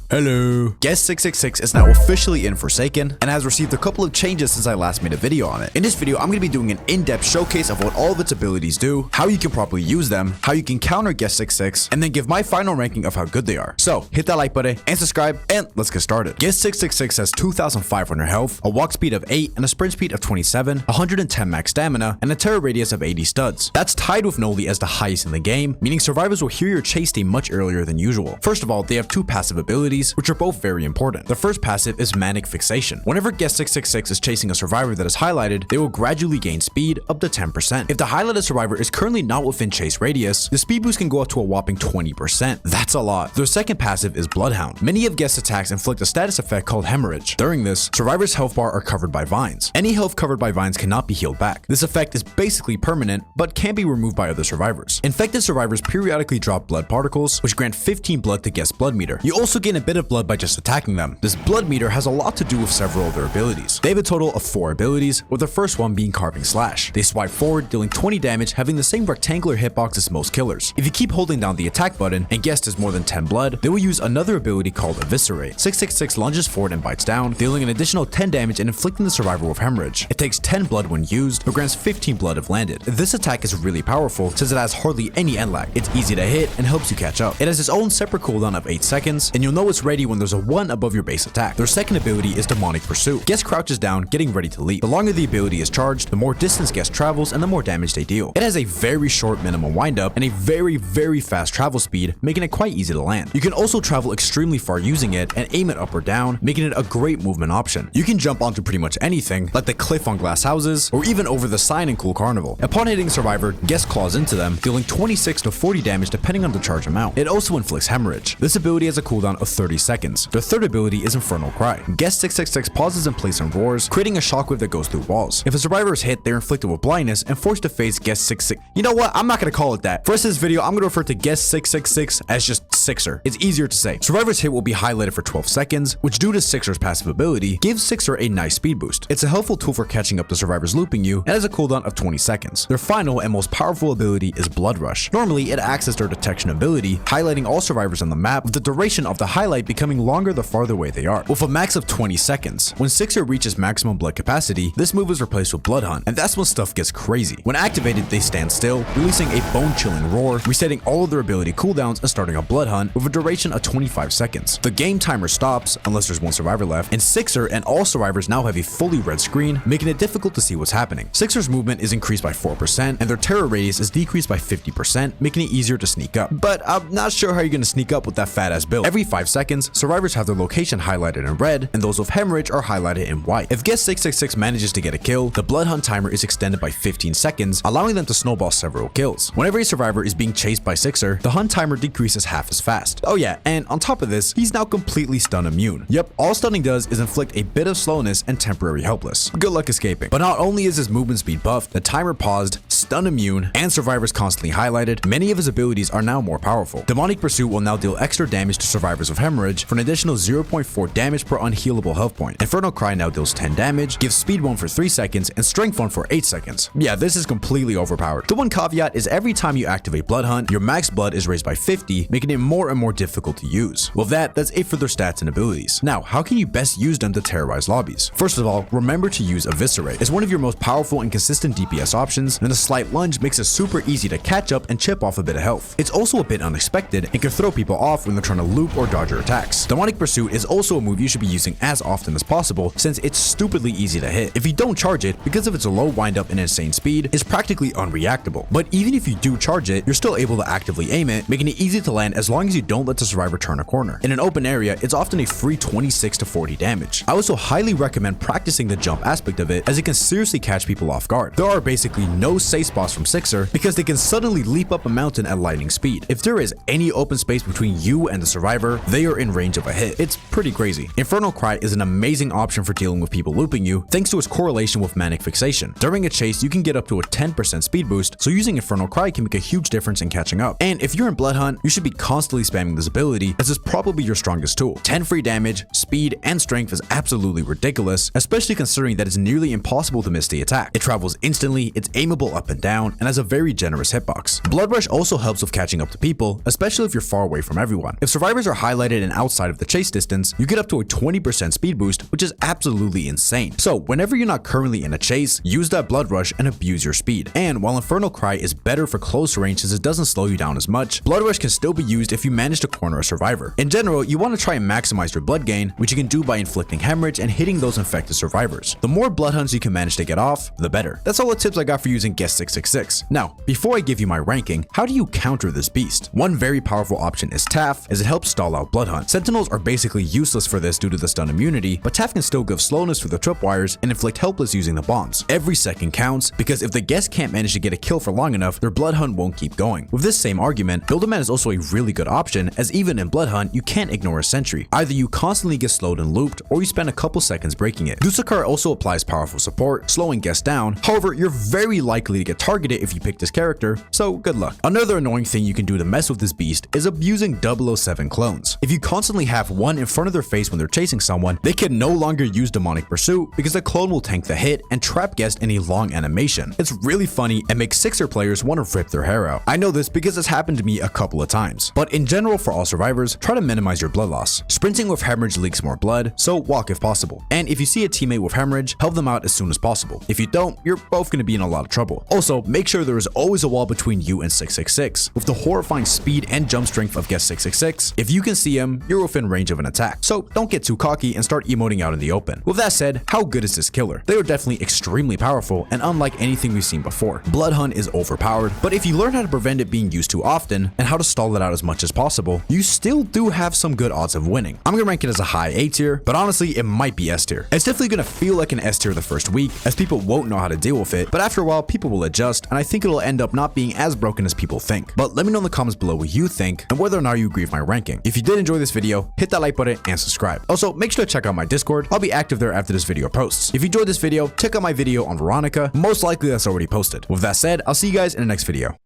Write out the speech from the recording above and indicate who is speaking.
Speaker 1: Hello. Guest 666 is now officially in Forsaken and has received a couple of changes since I last made a video on it. In this video, I'm going to be doing an in-depth showcase of what all of its abilities do, how you can properly use them, how you can counter Guest 666, and then give my final ranking of how good they are. So hit that like button and subscribe, and let's get started. Guest 666 has 2,500 health, a walk speed of 8, and a sprint speed of 27, 110 max stamina, and a terror radius of 80 studs. That's tied with Noli as the highest in the game, meaning survivors will hear your chase team much earlier than usual. First of all, they have two passive abilities, which are both very important. The first passive is Manic Fixation. Whenever Guest 666 is chasing a survivor that is highlighted, they will gradually gain speed up to 10%. If the highlighted survivor is currently not within chase radius, the speed boost can go up to a whopping 20%. That's a lot. Their second passive is Bloodhound. Many of Guest's attacks inflict a status effect called Hemorrhage. During this, survivors' health bar are covered by vines. Any health covered by vines cannot be healed back. This effect is basically permanent, but can be removed by other survivors. Infected survivors periodically drop blood particles, which grant 15 blood to Guest's blood meter. You also gain a bit of blood by just attacking them. This blood meter has a lot to do with several of their abilities. They have a total of 4 abilities, with the first one being Carving Slash. They swipe forward, dealing 20 damage, having the same rectangular hitbox as most killers. If you keep holding down the attack button and Guest has more than 10 blood, they will use another ability called Eviscerate. 666 lunges forward and bites down, dealing an additional 10 damage and inflicting the survivor with Hemorrhage. It takes 10 blood when used, but grants 15 blood if landed. This attack is really powerful since it has hardly any end lag. It's easy to hit and helps you catch up. It has its own separate cooldown of 8 seconds, and you'll know it's ready when there's a 1 above your base attack. Their second ability is Demonic Pursuit. Guest crouches down, getting ready to leap. The longer the ability is charged, the more distance Guest travels and the more damage they deal. It has a very short minimum windup and a very fast travel speed, making it quite easy to land. You can also travel extremely far using it and aim it up or down, making it a great movement option. You can jump onto pretty much anything, like the cliff on glass houses, or even over the sign in Cool Carnival. Upon hitting a survivor, Guest claws into them, dealing 26 to 40 damage depending on the charge amount. It also inflicts Hemorrhage. This ability has a cooldown of 30 seconds. The third ability is Infernal Cry. Guest 666 pauses in place and roars, creating a shockwave that goes through walls. If a survivor is hit, they're inflicted with blindness and forced to face Guest 666. You know what? I'm not going to call it that. For the rest of this video, I'm going to refer to Guest 666 as just Sixer. It's easier to say. Survivor's hit will be highlighted for 12 seconds, which due to Sixer's passive ability, gives Sixer a nice speed boost. It's a helpful tool for catching up to survivors looping you and has a cooldown of 20 seconds. Their final and most powerful ability is Blood Rush. Normally, it acts as their detection ability, highlighting all survivors on the map, with the duration of the highlight becoming longer the farther away they are. With a max of 20 seconds. When Sixer reaches maximum blood capacity, this move is replaced with Blood Hunt, and that's when stuff gets crazy. When activated, they stand still, releasing a bone-chilling roar, resetting all of their ability cooldowns and starting a Blood Hunt with a duration of 25 seconds. The game timer stops, unless there's one survivor left, and Sixer and all survivors now have a fully red screen, making it difficult to see what's happening. Sixer's movement is increased by 4%, and their terror radius is decreased by 50%, making it easier to sneak up. But I'm not sure how you're going to sneak up with that fat-ass build. Every 5 seconds, survivors have their location highlighted in red, and those with Hemorrhage are highlighted in white. If Guest 666 manages to get a kill, the Blood Hunt timer is extended by 15 seconds, allowing them to snowball several kills. Whenever a survivor is being chased by Sixer, the Hunt timer decreases half as fast. Oh yeah, and on top of this, he's now completely stun immune. Yep, all stunning does is inflict a bit of slowness and temporary helpless. Good luck escaping. But not only is his movement speed buffed, the timer paused, stun immune, and survivors constantly highlighted, many of his abilities are now more powerful. Demonic Pursuit will now deal extra damage to survivors of Hemorrhage for an additional 0.4 damage per unhealable health point. Infernal Cry now deals 10 damage, gives speed 1 for 3 seconds, and strength 1 for 8 seconds. Yeah, this is completely overpowered. The one caveat is every time you activate Blood Hunt, your max blood is raised by 50, making it more and more difficult to use. Well, that's it for their stats and abilities. Now, how can you best use them to terrorize lobbies? First of all, remember to use Eviscerate. It's one of your most powerful and consistent DPS options, and a slight lunge makes it super easy to catch up and chip off a bit of health. It's also a bit unexpected and can throw people off when they're trying to loop or dodge your attacks. Demonic Pursuit is also a move you should be using as often as possible since it's stupidly easy to hit. If you don't charge it, because of its low windup and insane speed, it's practically unreactable. But even if you do charge it, you're still able to actively aim it, making it easy to land as long as you don't let the survivor turn a corner. In an open area, it's often a free 26 to 40 damage. I also highly recommend practicing the jump aspect of it, as it can seriously catch people off guard. There are basically no safe spots from Sixer because they can suddenly leap up a mountain at lightning speed. If there is any open space between you and the survivor, they are in range of a hit. It's pretty crazy. Infernal Cry is an amazing option for dealing with people looping you, thanks to its correlation with Manic Fixation. During a chase, you can get up to a 10% speed boost, so using Infernal Cry can make a huge difference in catching up. And if you're in Blood Hunt, you should be constantly spamming this ability, as it's probably your strongest tool. 10 free damage, speed, and strength is absolutely ridiculous, especially considering that it's nearly impossible to miss the attack. It travels instantly, it's aimable up and down, and has a very generous hitbox. Blood Rush also helps with catching up to people, especially if you're far away from everyone. If survivors are highlighted in and outside of the chase distance, you get up to a 20% speed boost, which is absolutely insane. So whenever you're not currently in a chase, use that blood rush and abuse your speed. And while Infernal Cry is better for close range since it doesn't slow you down as much, blood rush can still be used if you manage to corner a survivor. In general, you want to try and maximize your blood gain, which you can do by inflicting hemorrhage and hitting those infected survivors. The more blood hunts you can manage to get off, the better. That's all the tips I got for using Guest 666. Now, before I give you my ranking, how do you counter this beast? One very powerful option is Taff, as it helps stall out blood hunt. Sentinels are basically useless for this due to the stun immunity, but Taff can still give slowness for the tripwires and inflict helpless using the bombs. Every second counts, because if the guest can't manage to get a kill for long enough, their blood hunt won't keep going. With this same argument, Build-A-Man is also a really good option, as even in blood hunt, you can't ignore a sentry. Either you constantly get slowed and looped, or you spend a couple seconds breaking it. Dusakar also applies powerful support, slowing guests down. However, you're very likely to get targeted if you pick this character, so good luck. Another annoying thing you can do to mess with this beast is abusing 007 clones. If you constantly have one in front of their face when they're chasing someone, they can no longer use Demonic Pursuit because the clone will tank the hit and trap guest in a long animation. It's really funny and makes Sixer players want to rip their hair out. I know this because it's happened to me a couple of times. But in general, for all survivors, try to minimize your blood loss. Sprinting with hemorrhage leaks more blood, so walk if possible. And if you see a teammate with hemorrhage, help them out as soon as possible. If you don't, you're both going to be in a lot of trouble. Also, make sure there is always a wall between you and 666. With the horrifying speed and jump strength of Guest 666, if you can see him, you're within range of an attack. So don't get too cocky and start emoting out in the open. With that said, how good is this killer? They are definitely extremely powerful and unlike anything we've seen before. Blood Hunt is overpowered, but if you learn how to prevent it being used too often and how to stall it out as much as possible, you still do have some good odds of winning. I'm gonna rank it as a high A tier, but honestly, it might be S tier. It's definitely gonna feel like an S tier the first week, as people won't know how to deal with it, but after a while, people will adjust, and I think it'll end up not being as broken as people think. But let me know in the comments below what you think, and whether or not you agree with my ranking. If you did enjoy this video, hit that like button and subscribe. Also, make sure to check out my Discord. I'll be active there after this video posts. If you enjoyed this video, check out my video on Veronica. Most likely that's already posted. With that said, I'll see you guys in the next video.